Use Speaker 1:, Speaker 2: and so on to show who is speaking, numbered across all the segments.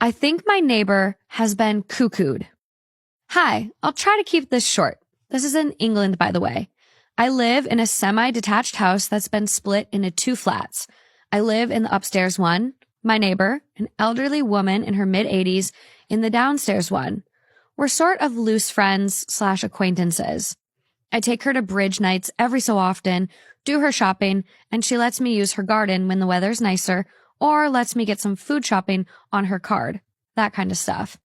Speaker 1: I think my neighbor has been cuckooed. Hi, I'll try to keep this short. This is in England, by the way. I live in a semi-detached house that's been split into 2 flats. I live in the upstairs one. My neighbor, an elderly woman in her mid-80s, in the downstairs one. We're sort of loose friends/acquaintances. I take her to bridge nights every so often, do her shopping, and she lets me use her garden when the weather's nicer, or lets me get some food shopping on her card. That kind of stuff.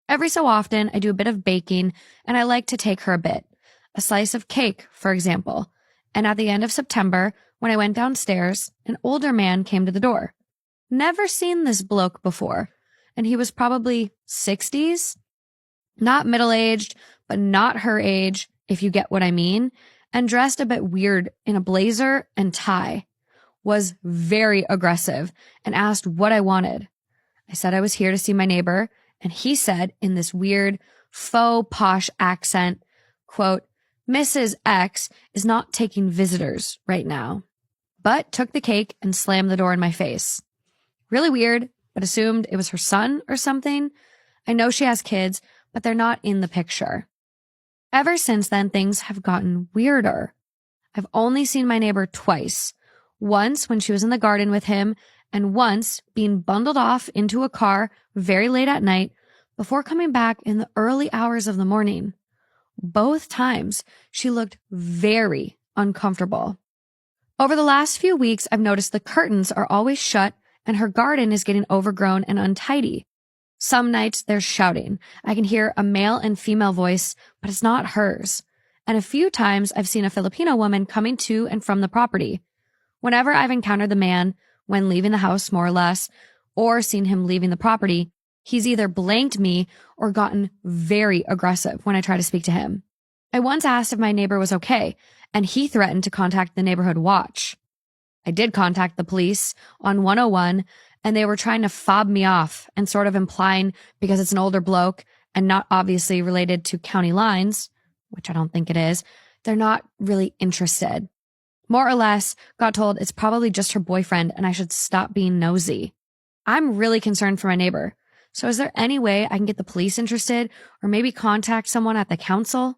Speaker 1: Every so often, I do a bit of baking, and I like to take her a bit. A slice of cake, for example. And at the end of September, when I went downstairs, an older man came to the door. Never seen this bloke before, and he was probably 60s. Not middle-aged, but not her age, if you get what I mean, and dressed a bit weird in a blazer and tie. Was very aggressive and asked what I wanted. I said I was here to see my neighbor, and he said in this weird, faux posh accent, quote, Mrs. X is not taking visitors right now, but took the cake and slammed the door in my face. Really weird, but assumed it was her son or something. I know she has kids, but they're not in the picture. Ever since then, things have gotten weirder. I've only seen my neighbor twice. Once when she was in the garden with him, and once being bundled off into a car very late at night before coming back in the early hours of the morning. Both times, she looked very uncomfortable. Over the last few weeks, I've noticed the curtains are always shut and her garden is getting overgrown and untidy. Some nights there's shouting. I can hear a male and female voice, but it's not hers. And a few times I've seen a Filipino woman coming to and from the property. Whenever I've encountered the man, when leaving the house more or less, or seen him leaving the property, he's either blanked me or gotten very aggressive when I try to speak to him. I once asked if my neighbor was okay, and he threatened to contact the neighborhood watch. I did contact the police on 101, and they were trying to fob me off and sort of implying because it's an older bloke and not obviously related to county lines, which I don't think it is, they're not really interested. More or less, got told it's probably just her boyfriend and I should stop being nosy. I'm really concerned for my neighbor. So is there any way I can get the police interested or maybe contact someone at the council?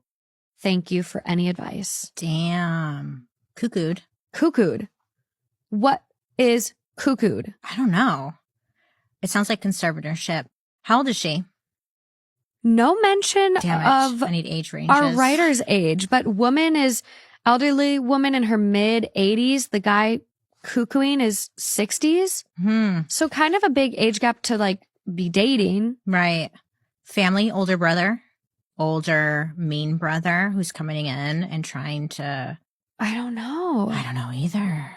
Speaker 1: Thank you for any advice.
Speaker 2: Damn. Cuckooed.
Speaker 1: Cuckooed. What is cuckooed?
Speaker 2: I don't know. It sounds like conservatorship. How old is she?
Speaker 1: No mention of
Speaker 2: I need age ranges.
Speaker 1: Our writer's age, but woman is elderly woman in her mid-80s. The guy cuckooing is 60s. So kind of a big age gap to like be dating.
Speaker 2: Right. Family, older brother, older mean brother who's coming in and trying to...
Speaker 1: I don't know.
Speaker 2: I don't know either.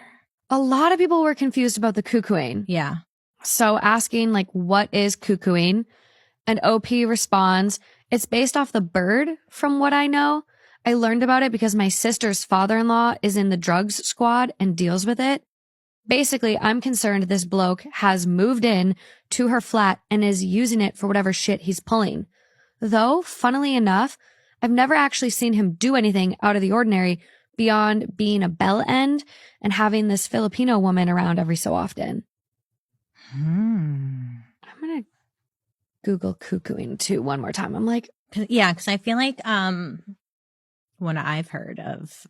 Speaker 1: A lot of people were confused about the cuckooing.
Speaker 2: Yeah.
Speaker 1: So asking like, what is cuckooing? And OP responds, it's based off the bird from what I know. I learned about it because my sister's father-in-law is in the drugs squad and deals with it. Basically, I'm concerned this bloke has moved in to her flat and is using it for whatever shit he's pulling. Though, funnily enough, I've never actually seen him do anything out of the ordinary beyond being a bell end and having this Filipino woman around every so often. I'm going to Google cuckooing too one more time. I'm like,
Speaker 2: yeah, because I feel like when I've heard of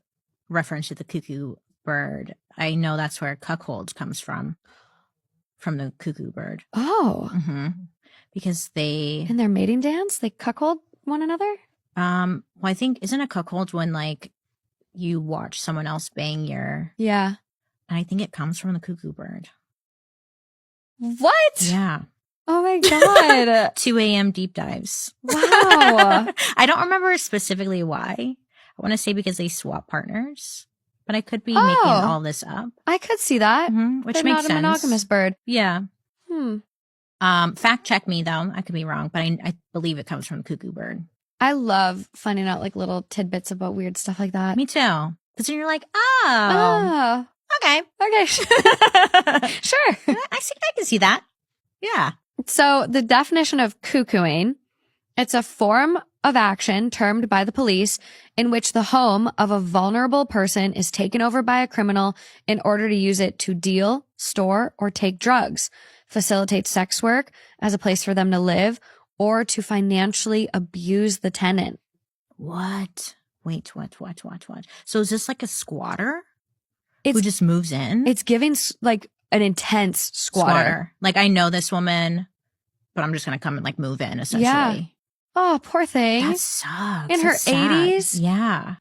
Speaker 2: reference to the cuckoo bird, I know that's where cuckold comes from the cuckoo bird.
Speaker 1: Oh.
Speaker 2: Because they...
Speaker 1: In their mating dance, they cuckold one another?
Speaker 2: Well, I think, isn't a cuckold when like you watch someone else bang your...
Speaker 1: Yeah.
Speaker 2: And I think it comes from the cuckoo bird.
Speaker 1: What?
Speaker 2: Yeah.
Speaker 1: Oh my God.
Speaker 2: 2 a.m. deep dives.
Speaker 1: Wow.
Speaker 2: I don't remember specifically why. I want to say because they swap partners, but I could be making all this up.
Speaker 1: I could see that.
Speaker 2: Which
Speaker 1: They're
Speaker 2: makes
Speaker 1: not
Speaker 2: sense.
Speaker 1: a monogamous bird.
Speaker 2: Yeah. Fact check me though. I could be wrong, but I believe it comes from the cuckoo bird.
Speaker 1: I love finding out like little tidbits about weird stuff like that.
Speaker 2: Me too. Because then you're like, oh. Okay.
Speaker 1: Sure.
Speaker 2: I can see that. Yeah.
Speaker 1: So the definition of cuckooing, it's a form of action termed by the police in which the home of a vulnerable person is taken over by a criminal in order to use it to deal, store, or take drugs. facilitate sex work as a place for them to live, or to financially abuse the tenant.
Speaker 2: What? Wait, what? So is this like a squatter who
Speaker 1: It's
Speaker 2: just moves in?
Speaker 1: it's giving like an intense squatter.
Speaker 2: Like, I know this woman, but I'm just going to come and like move in, essentially.
Speaker 1: Yeah. Oh, poor thing.
Speaker 2: That sucks.
Speaker 1: In her
Speaker 2: That's sad.
Speaker 1: 80s?
Speaker 2: Yeah.